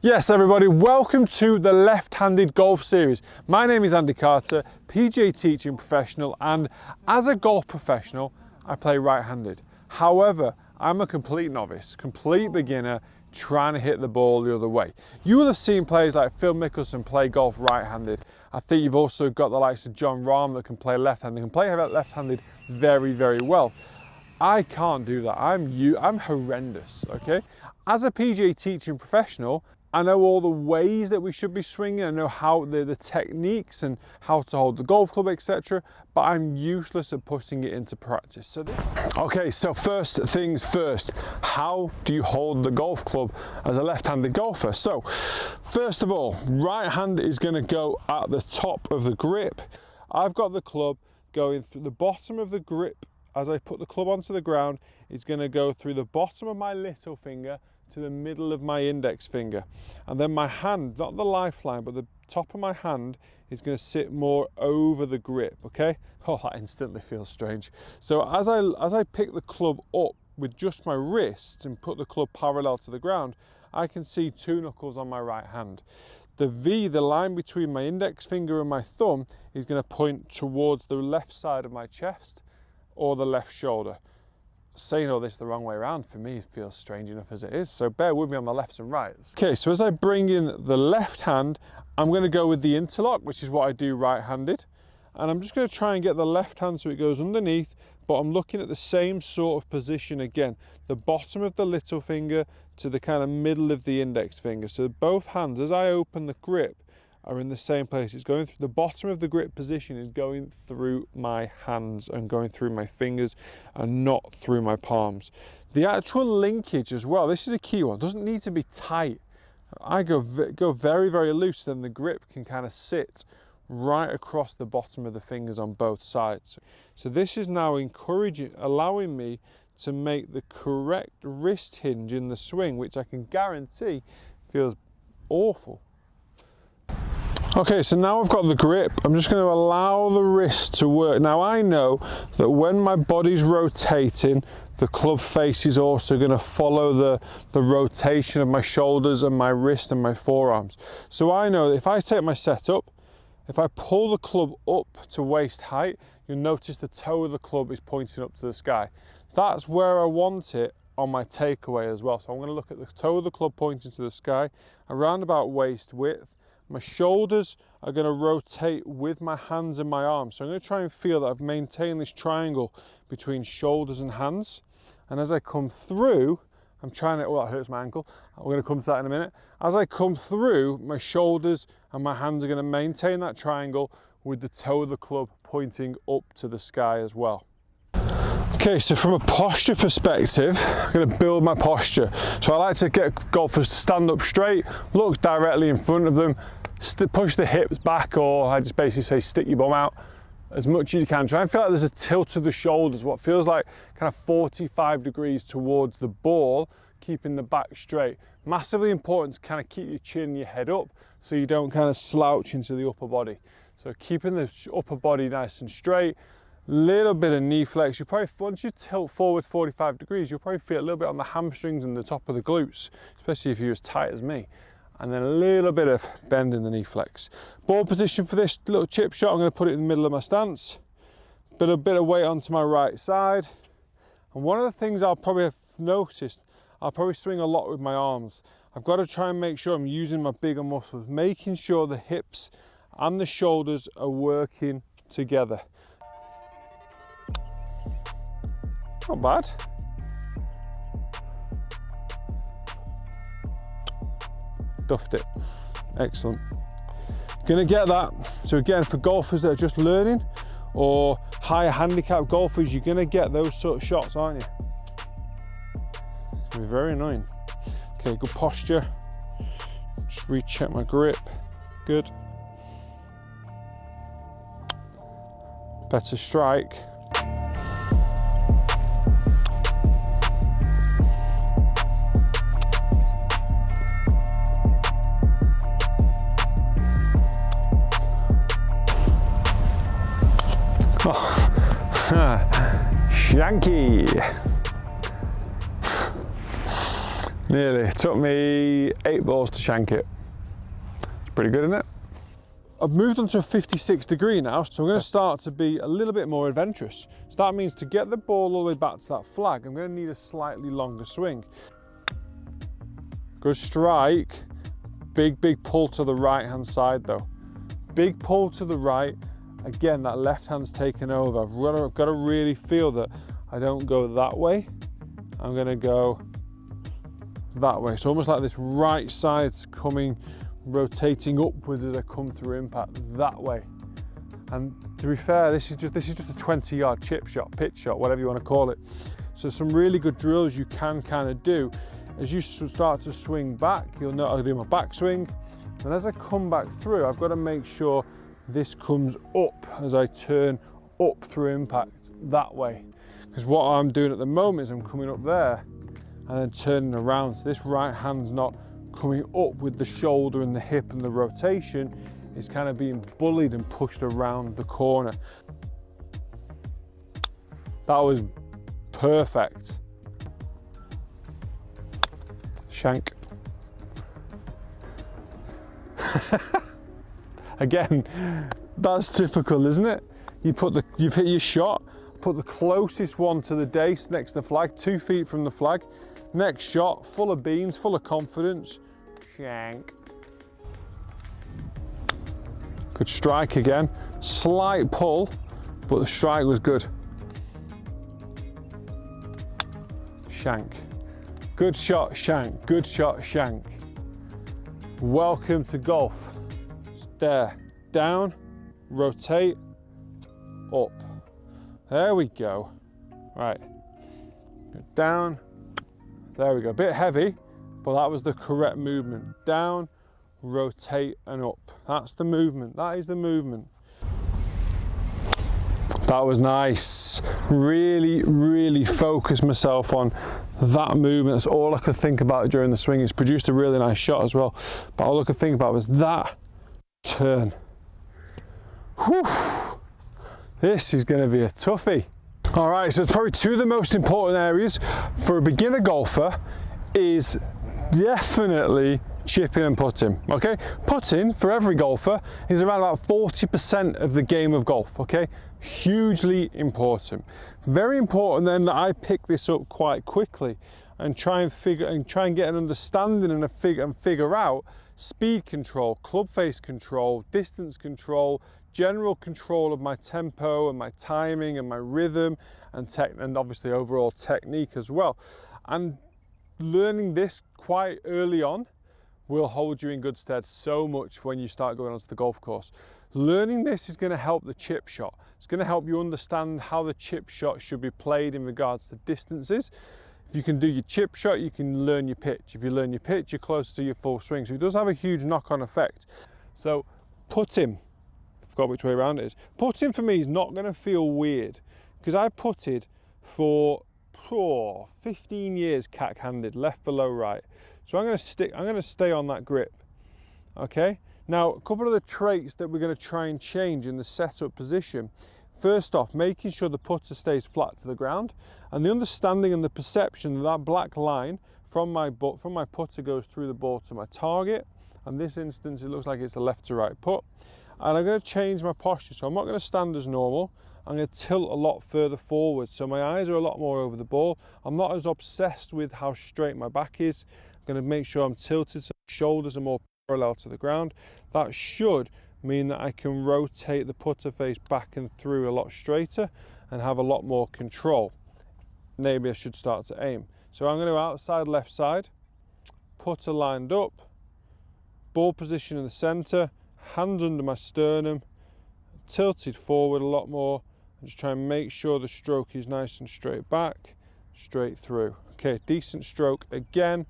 Yes, everybody, welcome to the Left-Handed Golf Series. My name is Andy Carter, PGA teaching professional, and as a golf professional, I play right-handed. However, I'm a complete novice, complete beginner, trying to hit the ball the other way. You will have seen players like Phil Mickelson play golf right-handed. I think you've also got the likes of Jon Rahm that can play left-handed, can play left-handed very, very well. I can't do that. I'm horrendous, okay? As a PGA teaching professional, I know all the ways that we should be swinging. I know how the techniques and how to hold the golf club, etc. But I'm useless at putting it into practice. Okay, so first things first, how do you hold the golf club as a left-handed golfer? So, first of all, right hand is going to go at the top of the grip. I've got the club going through the bottom of the grip. As I put the club onto the ground, it's going to go through the bottom of my little finger to the middle of my index finger, and then my hand, not the lifeline, but the top of my hand is going to sit more over the grip. Okay, oh, that instantly feels strange. So as I pick the club up with just my wrists and put the club parallel to the ground, I can see two knuckles on my right hand. The V, the line between my index finger and my thumb, is going to point towards the left side of my chest or the left shoulder. Saying all this the wrong way around, for me, it feels strange enough as it is, so bear with me on the lefts and rights. Okay, so as I bring in the left hand, I'm going to go with the interlock, which is what I do right-handed, and I'm just going to try and get the left hand so it goes underneath, but I'm looking at the same sort of position again, the bottom of the little finger to the kind of middle of the index finger. So both hands, as I open the grip, are in the same place. It's going through the bottom of the grip position, is going through my hands and going through my fingers and not through my palms. The actual linkage as well, this is a key one, doesn't need to be tight. I go very, very loose, then the grip can kind of sit right across the bottom of the fingers on both sides. So this is now allowing me to make the correct wrist hinge in the swing, which I can guarantee feels awful. Okay, so now I've got the grip, I'm just going to allow the wrist to work. Now I know that when my body's rotating, the club face is also going to follow the rotation of my shoulders and my wrist and my forearms. So I know that if I take my setup, if I pull the club up to waist height, you'll notice the toe of the club is pointing up to the sky. That's where I want it on my takeaway as well. So I'm going to look at the toe of the club pointing to the sky, around about waist width. My shoulders are going to rotate with my hands and my arms. So I'm going to try and feel that I've maintained this triangle between shoulders and hands. And as I come through, I'm trying to, well, that hurts my ankle. We're going to come to that in a minute. As I come through, my shoulders and my hands are going to maintain that triangle with the toe of the club pointing up to the sky as well. Okay, so from a posture perspective, I'm going to build my posture. So I like to get golfers to stand up straight, look directly in front of them, push the hips back, or I just basically say stick your bum out as much as you can. Try and feel like there's a tilt of the shoulders, what feels like kind of 45 degrees towards the ball, keeping the back straight. Massively important to kind of keep your chin and your head up so you don't kind of slouch into the upper body. So keeping the upper body nice and straight. Little bit of knee flex. You probably, once you tilt forward 45 degrees, you'll probably feel a little bit on the hamstrings and the top of the glutes, especially if you're as tight as me. And then a little bit of bend in the knee flex. Ball position for this little chip shot, I'm going to put it in the middle of my stance. A bit of weight onto my right side. And one of the things I'll probably have noticed, I'll probably swing a lot with my arms. I've got to try and make sure I'm using my bigger muscles, making sure the hips and the shoulders are working together. Not bad. Duffed it. Excellent. Gonna get that. So again, for golfers that are just learning or higher handicap golfers, you're gonna get those sort of shots, aren't you? It's gonna be very annoying. Okay, good posture. Just recheck my grip. Good. Better strike. Shanky. Nearly. It took me 8 balls to shank it. It's pretty good, isn't it? I've moved on to a 56 degree now, so I'm going to start to be a little bit more adventurous. So that means to get the ball all the way back to that flag, I'm going to need a slightly longer swing. Good strike. Big pull to the right hand side though. Big pull to the right. Again, that left hand's taken over. I've got to really feel that I don't go that way. I'm going to go that way. So almost like this right side's coming, rotating upwards as I come through impact that way. And to be fair, this is just a 20-yard chip shot, pitch shot, whatever you want to call it. So some really good drills you can kind of do. As you start to swing back, you'll know I'll do my backswing. And as I come back through, I've got to make sure this comes up as I turn up through impact that way. Because what I'm doing at the moment is I'm coming up there and then turning around. So this right hand's not coming up with the shoulder and the hip and the rotation. It's kind of being bullied and pushed around the corner. That was perfect. Shank. Again, that's typical, isn't it? You've hit your shot, put the closest one to the dace next to the flag, 2 feet from the flag. Next shot, full of beans, full of confidence. Shank. Good strike again. Slight pull, but the strike was good. Shank. Good shot, shank. Good shot, shank. Welcome to golf. There. Down, rotate, up. There we go. Right. Down. There we go. A bit heavy, but that was the correct movement. Down, rotate, and up. That's the movement. That is the movement. That was nice. Really focused myself on that movement. That's all I could think about during the swing. It's produced a really nice shot as well. But all I could think about was that turn. Whew. This is going to be a toughie. All right, so probably 2 of the most important areas for a beginner golfer is definitely chipping and putting, okay? Putting, for every golfer, is around about 40% of the game of golf, okay? Hugely important. Very important then that I pick this up quite quickly and try and get an understanding and figure out speed control, club face control, distance control, general control of my tempo and my timing and my rhythm and obviously overall technique as well. And learning this quite early on will hold you in good stead so much when you start going onto the golf course. Learning this is going to help the chip shot. It's going to help you understand how the chip shot should be played in regards to distances. If you can do your chip shot, you can learn your pitch. If you learn your pitch, you're closer to your full swing. So it does have a huge knock-on effect. So putting, I forgot which way around it is. Putting for me is not going to feel weird because I putted for 15 years cack-handed, left below right. So I'm going to stay on that grip. Okay. Now, a couple of the traits that we're going to try and change in the setup position. First off, making sure the putter stays flat to the ground, and the understanding and the perception that that black line from my putter goes through the ball to my target. In this instance, it looks like it's a left to right putt. And I'm going to change my posture, so I'm not going to stand as normal. I'm going to tilt a lot further forward, so my eyes are a lot more over the ball. I'm not as obsessed with how straight my back is. I'm going to make sure I'm tilted so my shoulders are more parallel to the ground. That should mean that I can rotate the putter face back and through a lot straighter and have a lot more control. Maybe I should start to aim. So I'm going to outside left side, putter lined up, ball position in the center, hands under my sternum, tilted forward a lot more, and just try and make sure the stroke is nice and straight back, straight through. Okay, decent stroke again,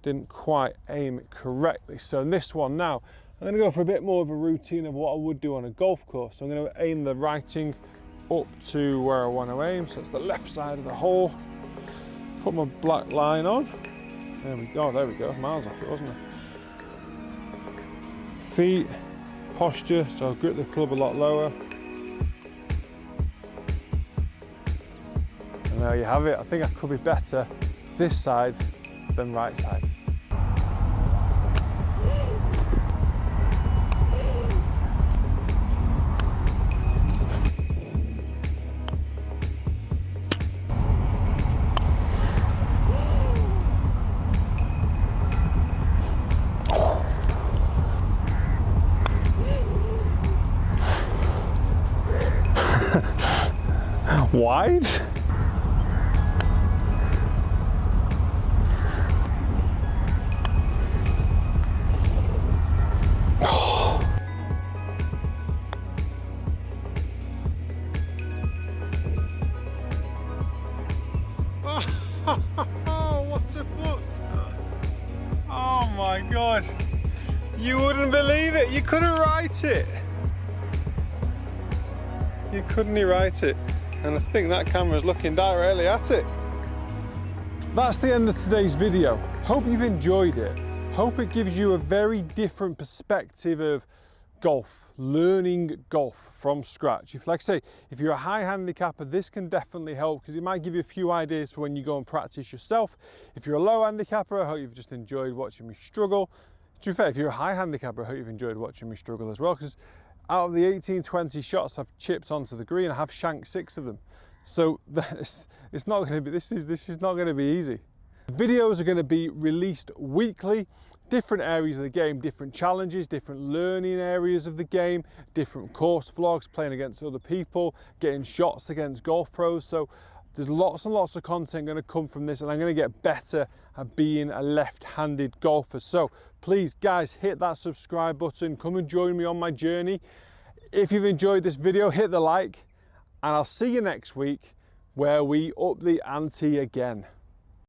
didn't quite aim it correctly. So in this one now, I'm going to go for a bit more of a routine of what I would do on a golf course. So I'm going to aim the writing up to where I want to aim, so it's the left side of the hole. Put my black line on. There we go, there we go, miles off it, wasn't it? Feet, posture, so I'll grip the club a lot lower. And there you have it. I think I could be better this side than right side. wide. Oh, what a putt! Oh my God, you wouldn't believe it. You couldn't write it. You couldn't write it, and I think that camera's looking directly at it. That's the end of today's video. Hope you've enjoyed it. Hope it gives you a very different perspective of golf, learning golf from scratch. If, like I say, if you're a high handicapper, this can definitely help because it might give you a few ideas for when you go and practice yourself. If you're a low handicapper, I hope you've just enjoyed watching me struggle. To be fair, if you're a high handicapper, I hope you've enjoyed watching me struggle as well, because out of the 18-20 shots I've chipped onto the green, I have shanked 6 of them. So it's not going to be, this is not going to be easy. Videos are going to be released weekly, different areas of the game, different challenges, different learning areas of the game, different course vlogs, playing against other people, getting shots against golf pros. So there's lots and lots of content going to come from this, and I'm going to get better at being a left-handed golfer. So please guys, hit that subscribe button, come and join me on my journey. If you've enjoyed this video, hit the like, and I'll see you next week where we up the ante again.